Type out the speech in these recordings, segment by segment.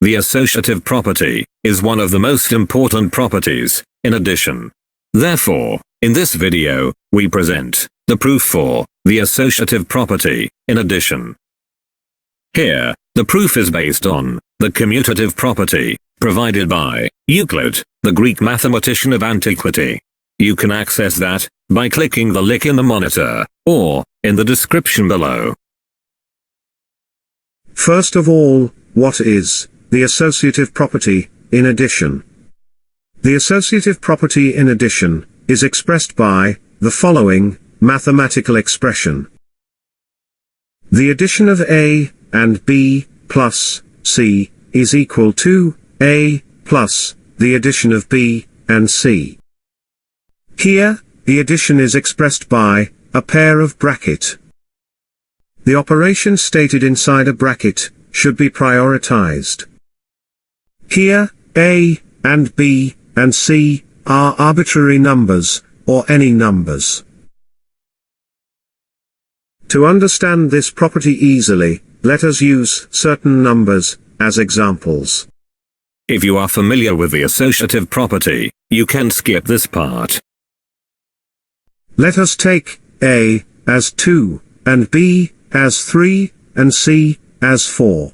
the associative property is one of the most important properties in addition. Therefore, in this video, we present the proof for the associative property in addition. Here, the proof is based on the commutative property provided by Euclid, the Greek mathematician of antiquity. You can access that by clicking the link in the monitor or in the description below. First of all, what is the associative property in addition? The associative property in addition is expressed by the following mathematical expression. The addition of A and B plus C is equal to A plus the addition of B and C. Here, the addition is expressed by a pair of bracket. The operation stated inside a bracket should be prioritized. Here, A and B and C are arbitrary numbers, or any numbers. To understand this property easily, let us use certain numbers as examples. If you are familiar with the associative property, you can skip this part. Let us take A as 2, and B as 3, and C as 4.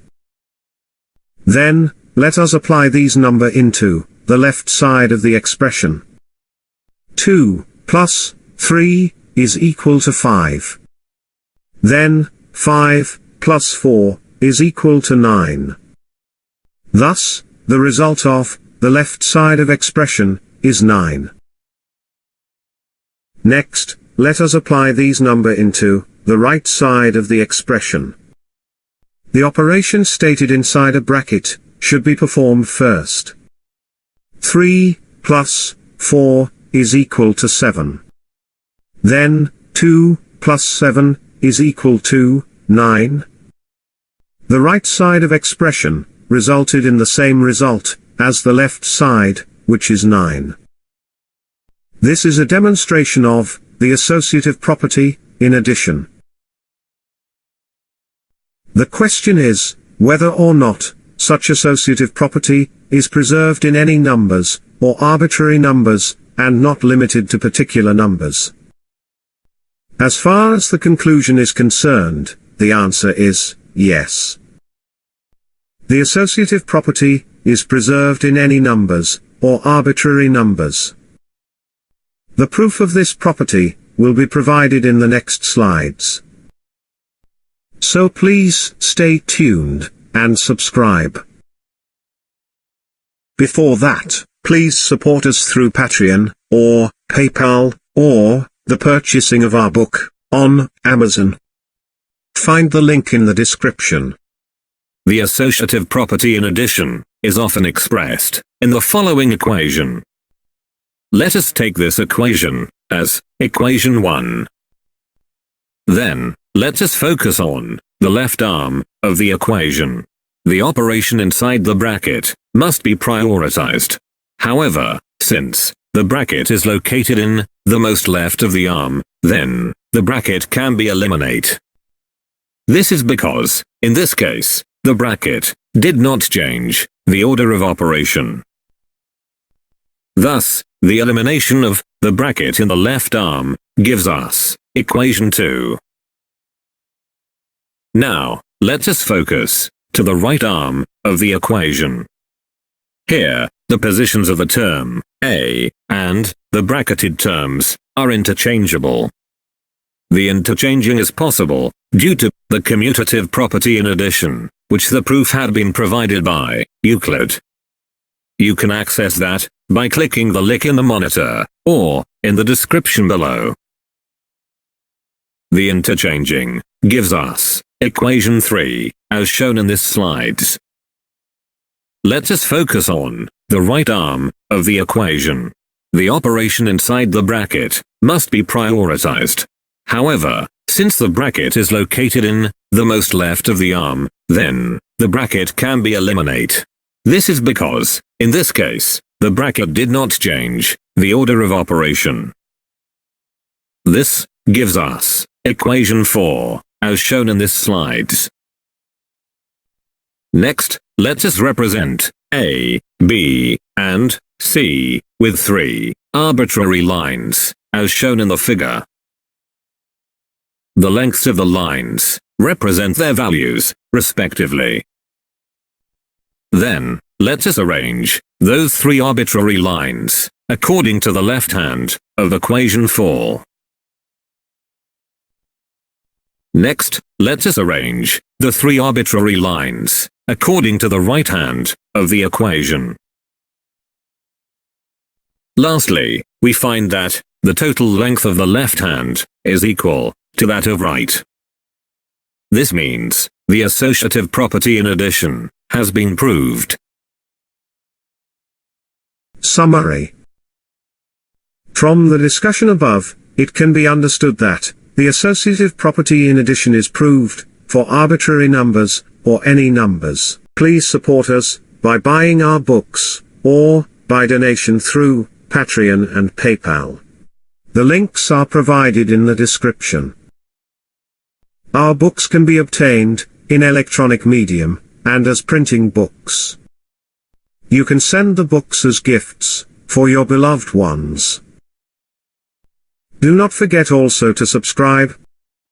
Then, let us apply these numbers into the left side of the expression. 2 plus 3 is equal to 5. Then, 5 plus 4 is equal to 9. Thus, the result of the left side of expression is 9. Next, let us apply these numbers into the right side of the expression. The operation stated inside a bracket should be performed first. 3 plus 4 is equal to 7. Then, 2 plus 7 is equal to 9. The right side of expression resulted in the same result as the left side, which is 9. This is a demonstration of the associative property in addition. The question is whether or not such associative property is preserved in any numbers, or arbitrary numbers, and not limited to particular numbers. As far as the conclusion is concerned, the answer is yes. The associative property is preserved in any numbers, or arbitrary numbers. The proof of this property will be provided in the next slides. So please stay tuned and subscribe. Before that, please support us through Patreon, or PayPal, or the purchasing of our book on Amazon. Find the link in the description. The associative property in addition is often expressed in the following equation. Let us take this equation as equation 1. Then, let us focus on the left arm of the equation. The operation inside the bracket must be prioritized. However, since the bracket is located in the most left of the arm, then the bracket can be eliminated. This is because, in this case, the bracket did not change the order of operation. Thus, the elimination of the bracket in the left arm gives us equation 2. Now, let us focus to the right arm of the equation. Here, the positions of the term A and the bracketed terms are interchangeable. The interchanging is possible due to the commutative property in addition, which the proof had been provided by Euclid. You can access that by clicking the link in the monitor or in the description below. The interchanging gives us equation 3, as shown in this slides. Let us focus on the right arm of the equation. The operation inside the bracket must be prioritized. However, since the bracket is located in the most left of the arm, then the bracket can be eliminated. This is because, in this case, the bracket did not change the order of operation. This gives us equation 4, as shown in this slides. Next, let us represent A, B, and C with 3 arbitrary lines, as shown in the figure. The lengths of the lines represent their values, respectively. Then, let us arrange those 3 arbitrary lines according to the left hand of equation 4. Next, let us arrange the 3 arbitrary lines according to the right hand of the equation. Lastly, we find that the total length of the left hand is equal to that of right. This means the associative property in addition has been proved. Summary. From the discussion above, it can be understood that the associative property in addition is proved for arbitrary numbers or any numbers. Please support us by buying our books or by donation through Patreon and PayPal. The links are provided in the description. Our books can be obtained in electronic medium and as printing books. You can send the books as gifts for your beloved ones. Do not forget also to subscribe